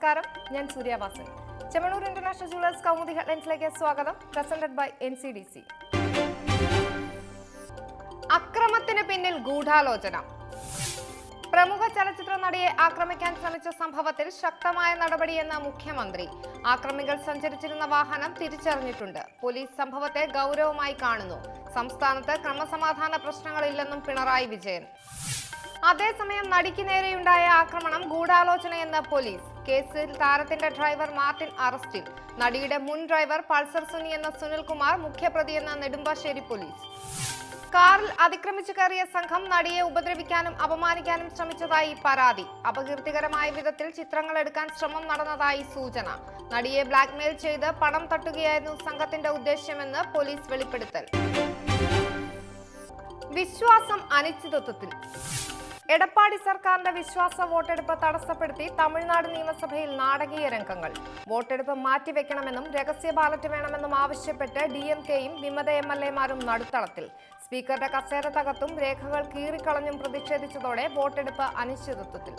നമസ്കാരം, ഞാൻ Suryavasan. Chemmanur international jewellers Kaumudi ഹെഡ്ലൈൻസിലേക്ക് സ്വാഗതം. Presented by NCDC. അക്രമത്തിന് പിന്നിൽ ഗൂഢാലോചന. പ്രമുഖ ചലച്ചിത്ര നടിയെ ആക്രമിക്കാൻ ശ്രമിച്ച സംഭവത്തിൽ ശക്തമായ നടപടിയെന്ന് മുഖ്യമന്ത്രി. ആക്രമികൾ സഞ്ചരിച്ചിരുന്ന വാഹനം തിരിച്ചറിഞ്ഞിട്ടുണ്ട്. പോലീസ് സംഭവത്തെ ഗൗരവമായി കാണുന്നു. സംസ്ഥാനത്ത് ക്രമസമാധാന പ്രശ്നങ്ങളില്ലെന്നും പിണറായി വിജയൻ. അതേസമയം നടിക്ക് നേരെയുണ്ടായ ആക്രമണം ഗൂഢാലോചനയെന്ന് പോലീസ്. കേസിൽ താരത്തിന്റെ ഡ്രൈവർ മാർട്ടിൻ അറസ്റ്റിൽ. നടിയുടെ മുൻ ഡ്രൈവർ പൾസർ സുനി എന്ന സുനിൽകുമാർ മുഖ്യപ്രതിയെന്ന് നെടുമ്പാശ്ശേരി പോലീസ്. കാറിൽ അതിക്രമിച്ചു കയറിയ സംഘം നടിയെ ഉപദ്രവിക്കാനും അപമാനിക്കാനും ശ്രമിച്ചതായി പരാതി. അപകീർത്തികരമായ വിധത്തിൽ ചിത്രങ്ങൾ എടുക്കാൻ ശ്രമം നടന്നതായി സൂചന. നടിയെ ബ്ലാക്ക്മെയിൽ ചെയ്ത് പണം തട്ടുകയായിരുന്നു സംഘത്തിന്റെ ഉദ്ദേശ്യമെന്ന് പോലീസ് വെളിപ്പെടുത്തൽ. വിശ്വാസം അനിശ്ചിതത്വത്തിൽ. എടപ്പാടി സർക്കാരിന്റെ വിശ്വാസ വോട്ടെടുപ്പ് തടസ്സപ്പെടുത്തി തമിഴ്നാട് നിയമസഭയിൽ നാടകീയ രംഗങ്ങൾ. വോട്ടെടുപ്പ് മാറ്റിവെക്കണമെന്നും രഹസ്യ ബാലറ്റ് വേണമെന്നും ആവശ്യപ്പെട്ട് DMKയും വിമത MLAമാരും നടുത്തളത്തിൽ. സ്പീക്കറുടെ കസേര തകർത്തും രേഖകൾ കീറിക്കളഞ്ഞും പ്രതിഷേധിച്ചതോടെ വോട്ടെടുപ്പ് അനിശ്ചിതത്വത്തിൽ.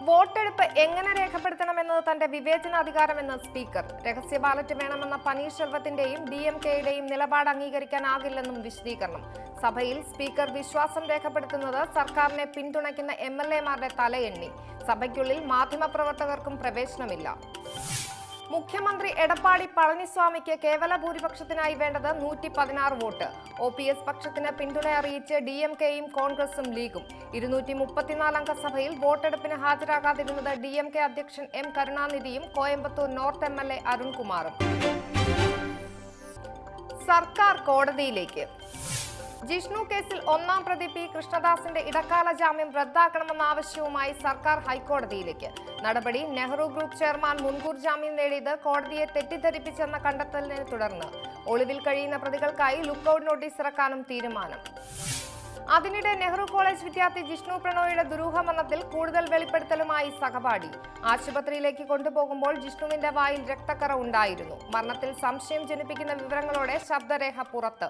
വോട്ടെടുപ്പ് എങ്ങനെ രേഖപ്പെടുത്തണമെന്നത് തന്റെ വിവേചനാധികാരമെന്ന് സ്പീക്കർ. രഹസ്യ ബാലറ്റ് വേണമെന്ന പനീർശെൽവത്തിന്റെയും DMKയുടെയും നിലപാട് അംഗീകരിക്കാനാകില്ലെന്നും വിശദീകരണം. സഭയിൽ സ്പീക്കർ വിശ്വാസം രേഖപ്പെടുത്തുന്നത് സർക്കാരിനെ പിന്തുണയ്ക്കുന്ന MLAമാരുടെ തലയെണ്ണി. സഭയ്ക്കുള്ളിൽ മാധ്യമപ്രവർത്തകർക്കും പ്രവേശനമില്ല. മുഖ്യമന്ത്രി എടപ്പാടി പളനിസ്വാമിക്ക് കേവല ഭൂരിപക്ഷത്തിനായി വേണ്ടത് 116 വോട്ട്. OPS പക്ഷത്തിന് പിന്തുണ അറിയിച്ച് DMKയും കോൺഗ്രസും ലീഗും. 234 അംഗ സഭയിൽ വോട്ടെടുപ്പിന് ഹാജരാകാതിരുന്നത് DMK അധ്യക്ഷൻ M കരുണാനിധിയും കോയമ്പത്തൂർ നോർത്ത് MLA അരുൺകുമാറും. സർക്കാർ കോടതിയിലേക്ക്. ജിഷ്ണു കേസിൽ ഒന്നാം പ്രതി P കൃഷ്ണദാസിന്റെ ഇടക്കാല ജാമ്യം റദ്ദാക്കണമെന്ന ആവശ്യവുമായി സർക്കാർ ഹൈക്കോടതിയിലേക്ക്. നടപടി നെഹ്റു ഗ്രൂപ്പ് ചെയർമാൻ മുൻകൂർ ജാമ്യം നേടിയത് കോടതിയെ തെറ്റിദ്ധരിപ്പിച്ചെന്ന കണ്ടെത്തലിനെ തുടർന്ന് ഒളിവിൽ കഴിയുന്ന പ്രതികൾക്കായി ലുക്കൌട്ട് നോട്ടീസ് ഇറക്കാനും തീരുമാനം. അതിനിടെ നെഹ്റു കോളേജ് വിദ്യാർത്ഥി ജിഷ്ണു പ്രണോയിയുടെ ദുരൂഹമരണത്തിൽ കൂടുതൽ വെളിപ്പെടുത്തലുമായി സഹപാഠി. ആശുപത്രിയിലേക്ക് കൊണ്ടുപോകുമ്പോൾ ജിഷ്ണുവിന്റെ വായിൽ രക്തക്കറ ഉണ്ടായിരുന്നു. മരണത്തിൽ സംശയം ജനിപ്പിക്കുന്ന വിവരങ്ങളോടെ ശബ്ദരേഖ പുറത്ത്.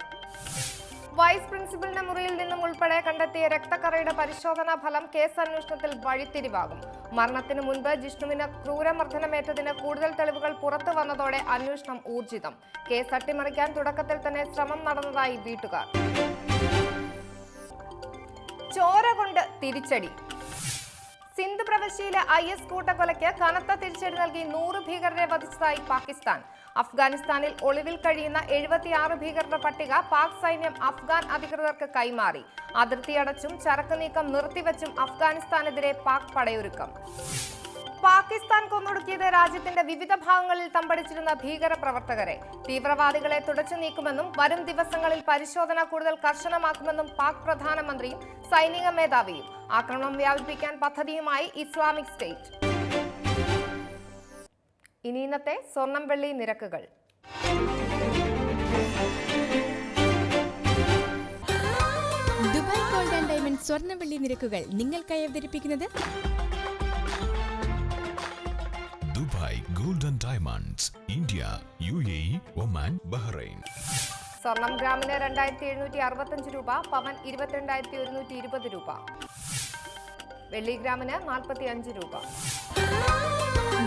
വൈസ് പ്രിൻസിപ്പലിന്റെ മുറിയിൽ നിന്നും ഉൾപ്പെടെ കണ്ടെത്തിയ രക്തക്കറയുടെ പരിശോധനാ ഫലം കേസ് അന്വേഷണത്തിൽ വഴിത്തിരിവാകും. മരണത്തിന് മുൻപ് ജിഷ്ണുവിന് ക്രൂരമർദ്ദനമേറ്റതിന് കൂടുതൽ തെളിവുകൾ പുറത്തു വന്നതോടെ അന്വേഷണം ഊർജിതം. കേസ് അട്ടിമറിക്കാൻ തുടക്കത്തിൽ തന്നെ ശ്രമം നടന്നതായി വീട്ടുകാർ. ചോര കൊണ്ട് തിരിച്ചടി. സിന്ധ് പ്രവിശ്യയിലെ IS കൂട്ടക്കൊലയ്ക്ക് കനത്ത തിരിച്ചടി നൽകി 100 ഭീകരരെ വധിച്ചതായി പാകിസ്ഥാൻ. അഫ്ഗാനിസ്ഥാനിൽ ഒളിവിൽ കഴിയുന്ന 76 ഭീകരരുടെ പട്ടിക പാക് സൈന്യം അഫ്ഗാൻ അധികൃതർക്ക് കൈമാറി. അതിർത്തി അടച്ചും ചരക്ക് നീക്കം നിർത്തിവെച്ചും അഫ്ഗാനിസ്ഥാനെതിരെ പാക് പടയൊരുക്കം. പാകിസ്ഥാൻ കൊന്നൊടുക്കിയത് രാജ്യത്തിന്റെ വിവിധ ഭാഗങ്ങളിൽ തമ്പടിച്ചിരുന്ന ഭീകര പ്രവർത്തകരെ. തീവ്രവാദികളെ തുടച്ചു നീക്കുമെന്നും വരും ദിവസങ്ങളിൽ പരിശോധന കൂടുതൽ കർശനമാക്കുമെന്നും പാക് പ്രധാനമന്ത്രിയും സൈനിക മേധാവിയും. ആക്രമണം വ്യാപിപ്പിക്കാൻ പദ്ധതിയുമായി ഇസ്ലാമിക് സ്റ്റേറ്റ്. ഇനി ഇന്നത്തെ സ്വർണം വെള്ളി നിരക്കുകൾ. ദുബായ് ഗോൾഡ് ആൻഡ് ഡയമണ്ട് സ്വർണം വെള്ളി നിരക്കുകൾ നിങ്ങൾക്കായി അവതരിപ്പിക്കുന്നത് Dubai gold and diamonds, India, UAE, Oman, Bahrain. സ്വർണം ഗ്രാമിന് 2765 രൂപ, പവൻ 22,120 രൂപ, വെള്ളി ഗ്രാമിന് 45 രൂപ.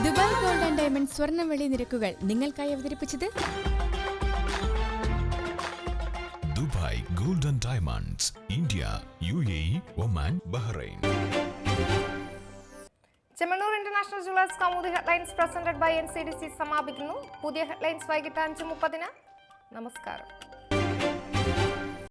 ദുബായ് ഗോൾഡ് ആൻഡ് ഡയമണ്ട് സ്വർണം വെള്ളി നിരക്കുകൾ നിങ്ങൾക്കായി അവതരിപ്പിച്ചത് Dubai gold and diamonds, India, UAE, Oman, Bahrain. Chemmanur international jewellers Kaumudi headlines presented by NCDC സമാപിക്കുന്നു. പുതിയ ഹെഡ്ലൈൻസ് വൈകിട്ട് 5:30. നമസ്കാരം.